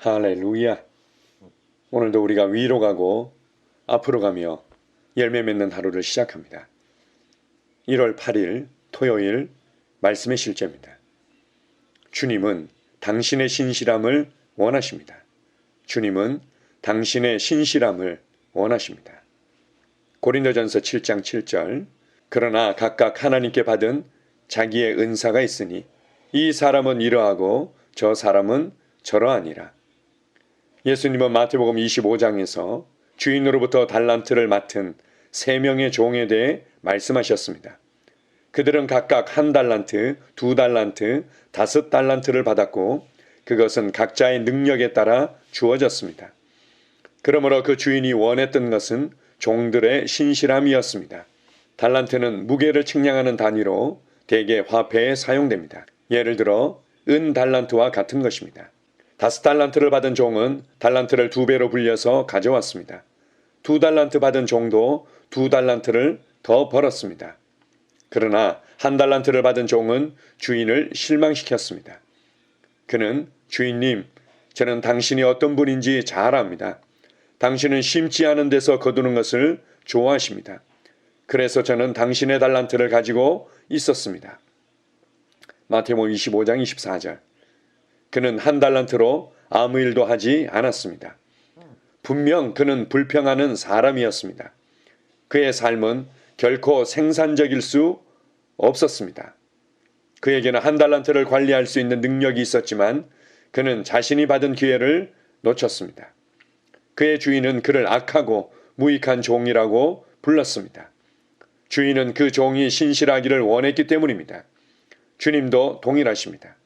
할렐루야. 오늘도 우리가 위로 가고 앞으로 가며 열매 맺는 하루를 시작합니다. 1월 8일 토요일 말씀의 실제입니다. 주님은 당신의 신실함을 원하십니다. 주님은 당신의 신실함을 원하십니다. 고린도전서 7장 7절 그러나 각각 하나님께 받은 자기의 은사가 있으니 이 사람은 이러하고 저 사람은 저러하니라. 예수님은 마태복음 25장에서 주인으로부터 달란트를 맡은 3명의 종에 대해 말씀하셨습니다. 그들은 각각 1달란트, 2달란트, 5달란트를 받았고 그것은 각자의 능력에 따라 주어졌습니다. 그러므로 그 주인이 원했던 것은 종들의 신실함이었습니다. 달란트는 무게를 측량하는 단위로 대개 화폐에 사용됩니다. 예를 들어 달란트와 같은 것입니다. 5달란트를 받은 종은 달란트를 2배로 불려서 가져왔습니다. 2달란트 받은 종도 2달란트를 더 벌었습니다. 그러나 1달란트를 받은 종은 주인을 실망시켰습니다. 그는 주인님, 저는 당신이 어떤 분인지 잘 압니다. 당신은 심지 않은 데서 거두는 것을 좋아하십니다. 그래서 저는 당신의 달란트를 가지고 있었습니다. 마태복음 25장 24절 그는 1달란트로 아무 일도 하지 않았습니다. 분명 그는 불평하는 사람이었습니다. 그의 삶은 결코 생산적일 수 없었습니다. 그에게는 1달란트를 관리할 수 있는 능력이 있었지만 그는 자신이 받은 기회를 놓쳤습니다. 그의 주인은 그를 악하고 무익한 종이라고 불렀습니다. 주인은 그 종이 신실하기를 원했기 때문입니다. 주님도 동일하십니다.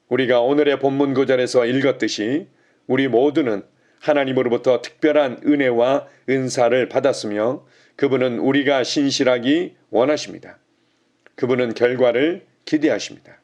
우리가 오늘의 본문 구절에서 읽었듯이 우리 모두는 하나님으로부터 특별한 은혜와 은사를 받았으며 그분은 우리가 신실하기 원하십니다. 그분은 결과를 기대하십니다.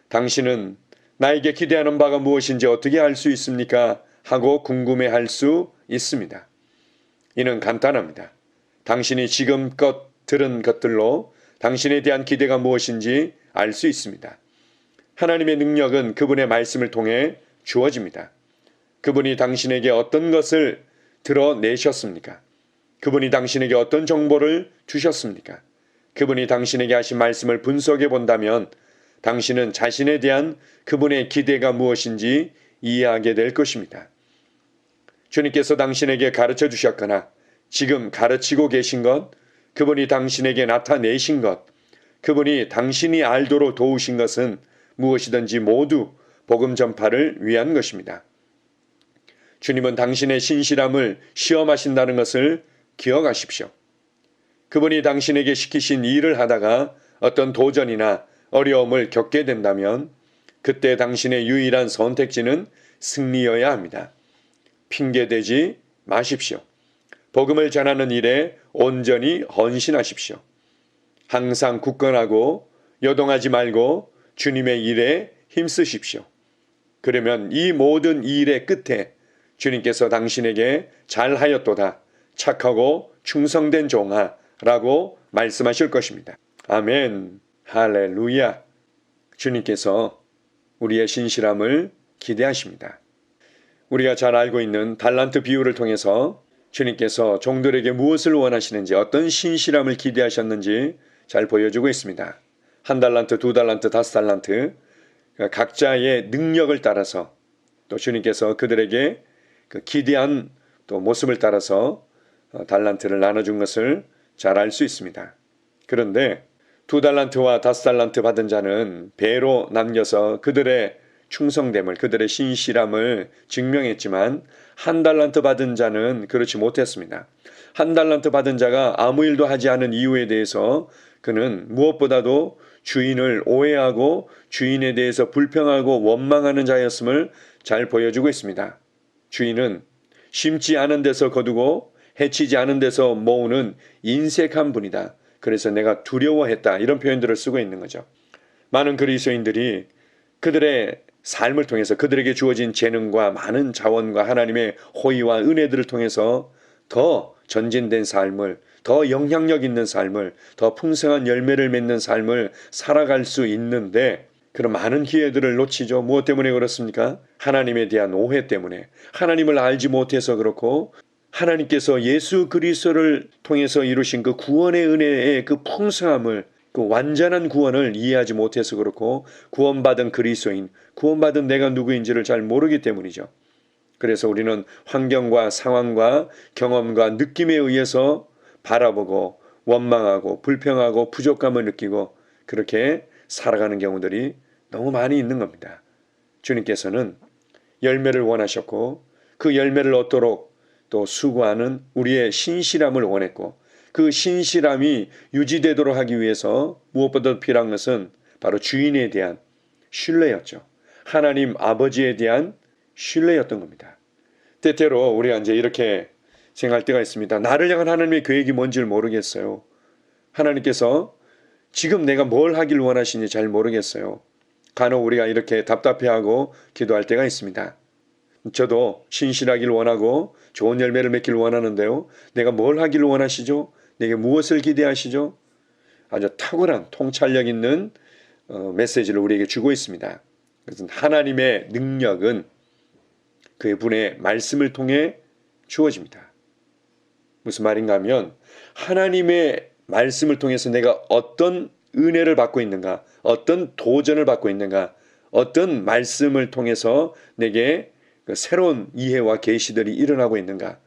당신은 나에게 기대하는 바가 무엇인지 어떻게 알 수 있습니까? 하고 궁금해할 수 있습니다. 이는 간단합니다. 당신이 지금껏 들은 것들로 당신에 대한 기대가 무엇인지 알 수 있습니다. 하나님의 능력은 그분의 말씀을 통해 주어집니다. 그분이 당신에게 어떤 것을 드러내셨습니까? 그분이 당신에게 어떤 정보를 주셨습니까? 그분이 당신에게 하신 말씀을 분석해 본다면 당신은 자신에 대한 그분의 기대가 무엇인지 이해하게 될 것입니다. 주님께서 당신에게 가르쳐 주셨거나 지금 가르치고 계신 것, 그분이 당신에게 나타내신 것, 그분이 당신이 알도록 도우신 것은 무엇이든지 모두 복음 전파를 위한 것입니다. 주님은 당신의 신실함을 시험하신다는 것을 기억하십시오. 그분이 당신에게 시키신 일을 하다가 어떤 도전이나 어려움을 겪게 된다면 그때 당신의 유일한 선택지는 승리여야 합니다. 핑계대지 마십시오. 복음을 전하는 일에 온전히 헌신하십시오. 항상 굳건하고 요동하지 말고 주님의 일에 힘쓰십시오. 그러면 이 모든 일의 끝에 주님께서 당신에게 잘하였도다, 착하고 충성된 종아 라고 말씀하실 것입니다. 아멘. 할렐루야. 주님께서 우리의 신실함을 기대하십니다. 우리가 잘 알고 있는 달란트 비유를 통해서 주님께서 종들에게 무엇을 원하시는지, 어떤 신실함을 기대하셨는지 잘 보여주고 있습니다. 1달란트, 2달란트, 5달란트 각자의 능력을 따라서 또 주님께서 그들에게 그 기대한 또 모습을 따라서 달란트를 나눠준 것을 잘 알 수 있습니다. 그런데 2달란트와 5달란트 받은 자는 배로 남겨서 그들의 충성됨을, 그들의 신실함을 증명했지만 1달란트 받은 자는 그렇지 못했습니다. 1달란트 받은 자가 아무 일도 하지 않은 이유에 대해서 그는 무엇보다도 주인을 오해하고 주인에 대해서 불평하고 원망하는 자였음을 잘 보여주고 있습니다. 주인은 심지 않은 데서 거두고 해치지 않은 데서 모으는 인색한 분이다. 그래서 내가 두려워했다. 이런 표현들을 쓰고 있는 거죠. 많은 그리스도인들이 그들의 삶을 통해서 그들에게 주어진 재능과 많은 자원과 하나님의 호의와 은혜들을 통해서 더 전진된 삶을, 더 영향력 있는 삶을, 더 풍성한 열매를 맺는 삶을 살아갈 수 있는데 그런 많은 기회들을 놓치죠. 무엇 때문에 그렇습니까? 하나님에 대한 오해 때문에. 하나님을 알지 못해서 그렇고, 하나님께서 예수 그리스도를 통해서 이루신 그 구원의 은혜의 그 풍성함을, 그 완전한 구원을 이해하지 못해서 그렇고, 구원받은 그리스도인, 구원받은 내가 누구인지를 잘 모르기 때문이죠. 그래서 우리는 환경과 상황과 경험과 느낌에 의해서 바라보고 원망하고 불평하고 부족감을 느끼고 그렇게 살아가는 경우들이 너무 많이 있는 겁니다. 주님께서는 열매를 원하셨고 그 열매를 얻도록 또 수고하는 우리의 신실함을 원했고 그 신실함이 유지되도록 하기 위해서 무엇보다도 필요한 것은 바로 주인에 대한 신뢰였죠. 하나님 아버지에 대한 신뢰였던 겁니다. 때때로 우리가 이제 이렇게 생각할 때가 있습니다. 나를 향한 하나님의 계획이 뭔지를 모르겠어요. 하나님께서 지금 내가 뭘 하길 원하시는지 잘 모르겠어요. 간혹 우리가 이렇게 답답해하고 기도할 때가 있습니다. 저도 신실하길 원하고 좋은 열매를 맺길 원하는데요. 내가 뭘 하길 원하시죠? 내게 무엇을 기대하시죠? 아주 탁월한 통찰력 있는 메시지를 우리에게 주고 있습니다. 그래서 하나님의 능력은 그분의 말씀을 통해 주어집니다. 무슨 말인가 하면 하나님의 말씀을 통해서 내가 어떤 은혜를 받고 있는가, 어떤 도전을 받고 있는가, 어떤 말씀을 통해서 내게 그 새로운 이해와 계시들이 일어나고 있는가,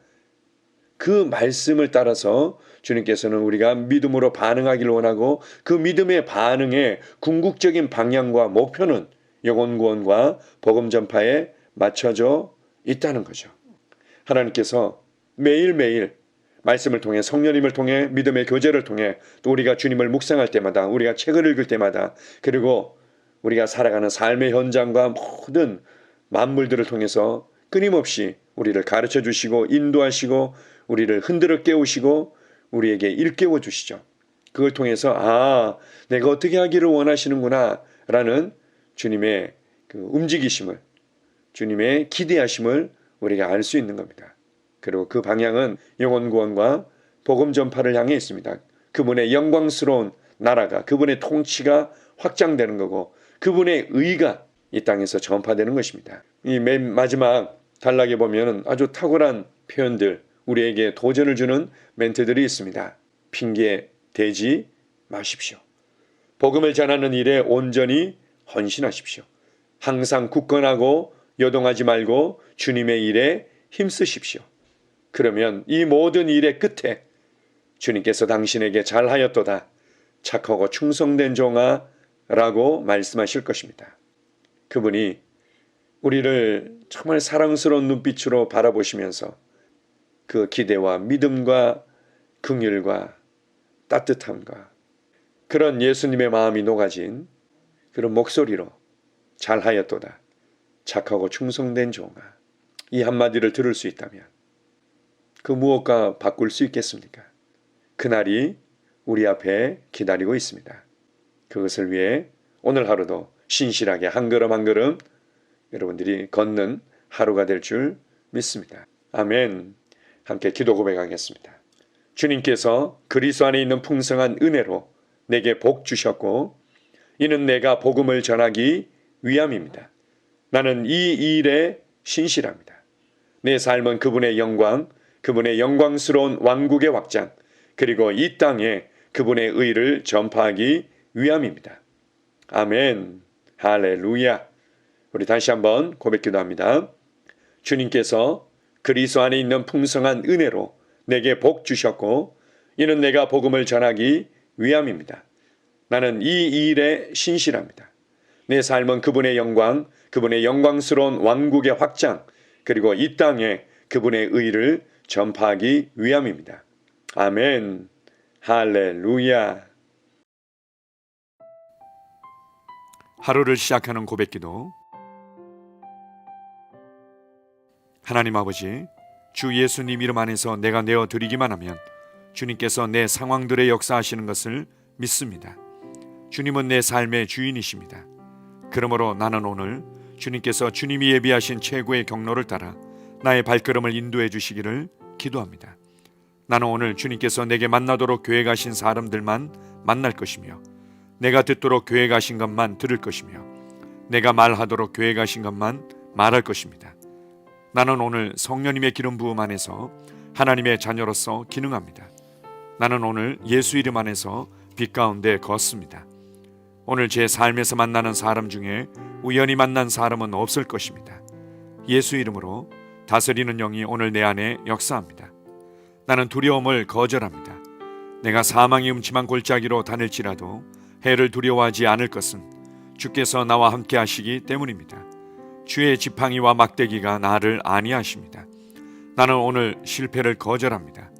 그 말씀을 따라서 주님께서는 우리가 믿음으로 반응하기를 원하고 그 믿음의 반응의 궁극적인 방향과 목표는 영혼 구원과 복음 전파에 맞춰져 있다는 거죠. 하나님께서 매일매일 말씀을 통해 성령님을 통해 믿음의 교제를 통해 또 우리가 주님을 묵상할 때마다 우리가 책을 읽을 때마다 그리고 우리가 살아가는 삶의 현장과 모든 만물들을 통해서 끊임없이 우리를 가르쳐 주시고 인도하시고 우리를 흔들어 깨우시고 우리에게 일깨워 주시죠. 그걸 통해서 내가 어떻게 하기를 원하시는구나 라는 주님의 그 움직이심을 주님의 기대하심을 우리가 알 수 있는 겁니다. 그리고 그 방향은 영혼 구원과 복음 전파를 향해 있습니다. 그분의 영광스러운 나라가 그분의 통치가 확장되는 거고 그분의 의가 이 땅에서 전파되는 것입니다. 이 맨 마지막 단락에 보면 아주 탁월한 표현들 우리에게 도전을 주는 멘트들이 있습니다. 핑계 대지 마십시오. 복음을 전하는 일에 온전히 헌신하십시오. 항상 굳건하고 요동하지 말고 주님의 일에 힘쓰십시오. 그러면 이 모든 일의 끝에 주님께서 당신에게 잘하였도다. 착하고 충성된 종아 라고 말씀하실 것입니다. 그분이 우리를 정말 사랑스러운 눈빛으로 바라보시면서 그 기대와 믿음과 긍휼과 따뜻함과 그런 예수님의 마음이 녹아진 그런 목소리로 잘하였도다. 착하고 충성된 종아. 이 한마디를 들을 수 있다면 그 무엇과 바꿀 수 있겠습니까? 그날이 우리 앞에 기다리고 있습니다. 그것을 위해 오늘 하루도 신실하게 한 걸음 한 걸음 여러분들이 걷는 하루가 될 줄 믿습니다. 아멘. 함께 기도 고백하겠습니다. 주님께서 그리스도 안에 있는 풍성한 은혜로 내게 복 주셨고 이는 내가 복음을 전하기 위함입니다. 나는 이 일에 신실합니다. 내 삶은 그분의 영광, 그분의 영광스러운 왕국의 확장, 그리고 이 땅에 그분의 의를 전파하기 위함입니다. 아멘. 할렐루야. 우리 다시 한번 고백 기도합니다. 주님께서 그리스도 안에 있는 풍성한 은혜로 내게 복 주셨고 이는 내가 복음을 전하기 위함입니다. 나는 이 일에 신실합니다. 내 삶은 그분의 영광, 그분의 영광스러운 왕국의 확장, 그리고 이 땅에 그분의 의를 전파하기 위함입니다. 아멘. 할렐루야. 하루를 시작하는 고백기도. 하나님 아버지, 주 예수님 이름 안에서 내가 내어드리기만 하면 주님께서 내 상황들에 역사하시는 것을 믿습니다. 주님은 내 삶의 주인이십니다. 그러므로 나는 오늘 주님께서 주님이 예비하신 최고의 경로를 따라 나의 발걸음을 인도해 주시기를 기도합니다. 나는 오늘 주님께서 내게 만나도록 계획하신 사람들만 만날 것이며 내가 듣도록 계획하신 것만 들을 것이며 내가 말하도록 계획하신 것만 말할 것입니다. 나는 오늘 성령님의 기름 부음 안에서 하나님의 자녀로서 기능합니다. 나는 오늘 예수 이름 안에서 빛 가운데 걷습니다. 오늘 제 삶에서 만나는 사람 중에 우연히 만난 사람은 없을 것입니다. 예수 이름으로 다스리는 영이 오늘 내 안에 역사합니다. 나는 두려움을 거절합니다. 내가 사망의 음침한 골짜기로 다닐지라도 해를 두려워하지 않을 것은 주께서 나와 함께 하시기 때문입니다. 주의 지팡이와 막대기가 나를 안위하십니다. 나는 오늘 실패를 거절합니다.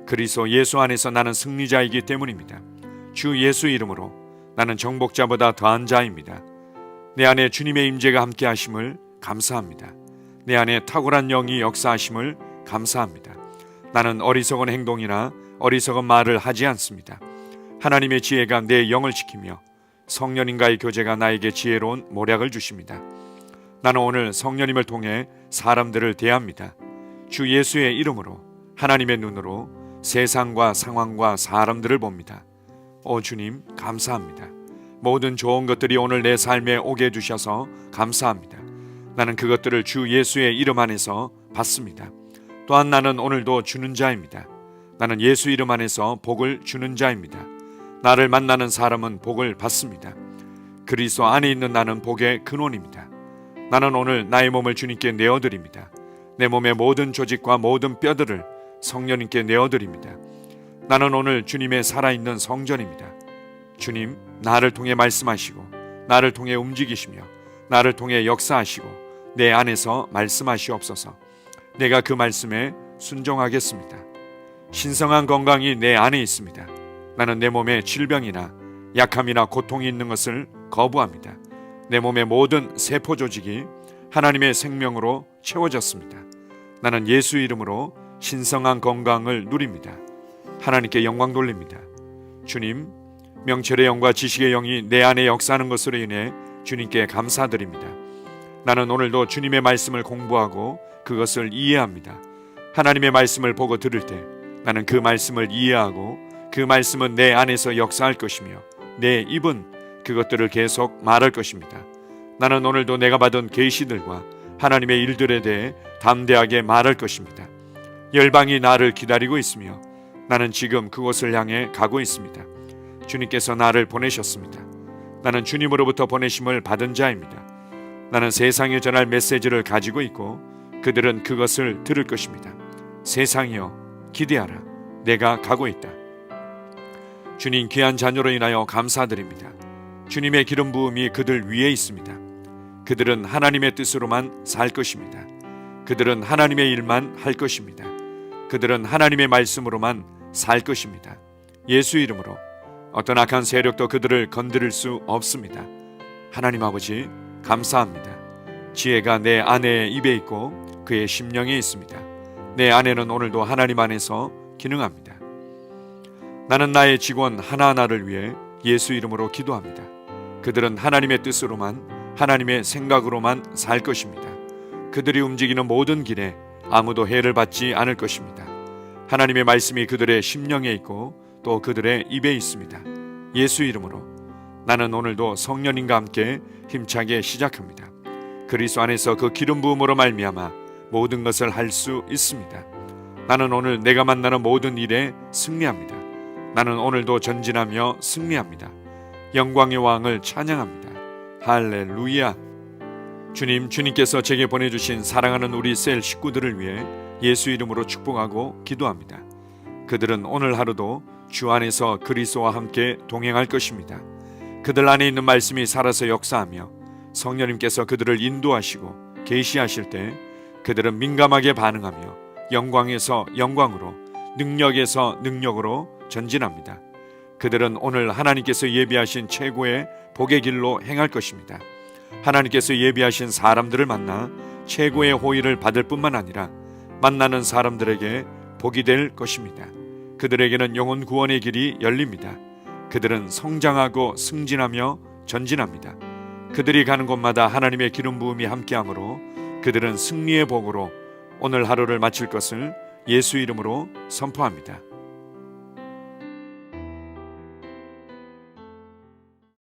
그리스도 예수 안에서 나는 승리자이기 때문입니다. 주 예수 이름으로 나는 정복자보다 더한 자입니다. 내 안에 주님의 임재가 함께 하심을 감사합니다. 내 안에 탁월한 영이 역사하심을 감사합니다. 나는 어리석은 행동이나 어리석은 말을 하지 않습니다. 하나님의 지혜가 내 영을 지키며 성령님과의 교제가 나에게 지혜로운 모략을 주십니다. 나는 오늘 성령님을 통해 사람들을 대합니다. 주 예수의 이름으로 하나님의 눈으로 세상과 상황과 사람들을 봅니다. 오 주님 감사합니다. 모든 좋은 것들이 오늘 내 삶에 오게 해주셔서 감사합니다. 나는 그것들을 주 예수의 이름 안에서 받습니다. 또한 나는 오늘도 주는 자입니다. 나는 예수 이름 안에서 복을 주는 자입니다. 나를 만나는 사람은 복을 받습니다. 그리스도 안에 있는 나는 복의 근원입니다. 나는 오늘 나의 몸을 주님께 내어드립니다. 내 몸의 모든 조직과 모든 뼈들을 성령님께 내어드립니다. 나는 오늘 주님의 살아있는 성전입니다. 주님, 나를 통해 말씀하시고 나를 통해 움직이시며 나를 통해 역사하시고 내 안에서 말씀하시옵소서. 내가 그 말씀에 순종하겠습니다. 신성한 건강이 내 안에 있습니다. 나는 내 몸에 질병이나 약함이나 고통이 있는 것을 거부합니다. 내 몸의 모든 세포 조직이 하나님의 생명으로 채워졌습니다. 나는 예수 이름으로 신성한 건강을 누립니다. 하나님께 영광 돌립니다. 주님, 명철의 영과 지식의 영이 내 안에 역사하는 것으로 인해 주님께 감사드립니다. 나는 오늘도 주님의 말씀을 공부하고 그것을 이해합니다. 하나님의 말씀을 보고 들을 때 나는 그 말씀을 이해하고 그 말씀은 내 안에서 역사할 것이며 내 입은 그것들을 계속 말할 것입니다. 나는 오늘도 내가 받은 계시들과 하나님의 일들에 대해 담대하게 말할 것입니다. 열방이 나를 기다리고 있으며 나는 지금 그곳을 향해 가고 있습니다. 주님께서 나를 보내셨습니다. 나는 주님으로부터 보내심을 받은 자입니다. 나는 세상에 전할 메시지를 가지고 있고 그들은 그것을 들을 것입니다. 세상이여 기대하라. 내가 가고 있다. 주님 귀한 자녀로 인하여 감사드립니다. 주님의 기름 부음이 그들 위에 있습니다. 그들은 하나님의 뜻으로만 살 것입니다. 그들은 하나님의 일만 할 것입니다. 그들은 하나님의 말씀으로만 살 것입니다. 예수 이름으로 어떤 악한 세력도 그들을 건드릴 수 없습니다. 하나님 아버지 감사합니다. 지혜가 내 아내의 입에 있고 그의 심령에 있습니다. 내 아내는 오늘도 하나님 안에서 기능합니다. 나는 나의 직원 하나하나를 위해 예수 이름으로 기도합니다. 그들은 하나님의 뜻으로만 하나님의 생각으로만 살 것입니다. 그들이 움직이는 모든 길에 아무도 해를 받지 않을 것입니다. 하나님의 말씀이 그들의 심령에 있고 또 그들의 입에 있습니다. 예수 이름으로 나는 오늘도 성령님과 함께 힘차게 시작합니다. 그리스도 안에서 그 기름 부음으로 말미암아 모든 것을 할 수 있습니다. 나는 오늘 내가 만나는 모든 일에 승리합니다. 나는 오늘도 전진하며 승리합니다. 영광의 왕을 찬양합니다. 할렐루야. 주님께서 제게 보내주신 사랑하는 우리 셀 식구들을 위해 예수 이름으로 축복하고 기도합니다. 그들은 오늘 하루도 주 안에서 그리스도와 함께 동행할 것입니다. 그들 안에 있는 말씀이 살아서 역사하며 성령님께서 그들을 인도하시고 계시하실 때 그들은 민감하게 반응하며 영광에서 영광으로 능력에서 능력으로 전진합니다. 그들은 오늘 하나님께서 예비하신 최고의 복의 길로 행할 것입니다. 하나님께서 예비하신 사람들을 만나 최고의 호의를 받을 뿐만 아니라 만나는 사람들에게 복이 될 것입니다. 그들에게는 영혼 구원의 길이 열립니다. 그들은 성장하고 승진하며 전진합니다. 그들이 가는 곳마다 하나님의 기름 부음이 함께하므로 그들은 승리의 복으로 오늘 하루를 마칠 것을 예수 이름으로 선포합니다.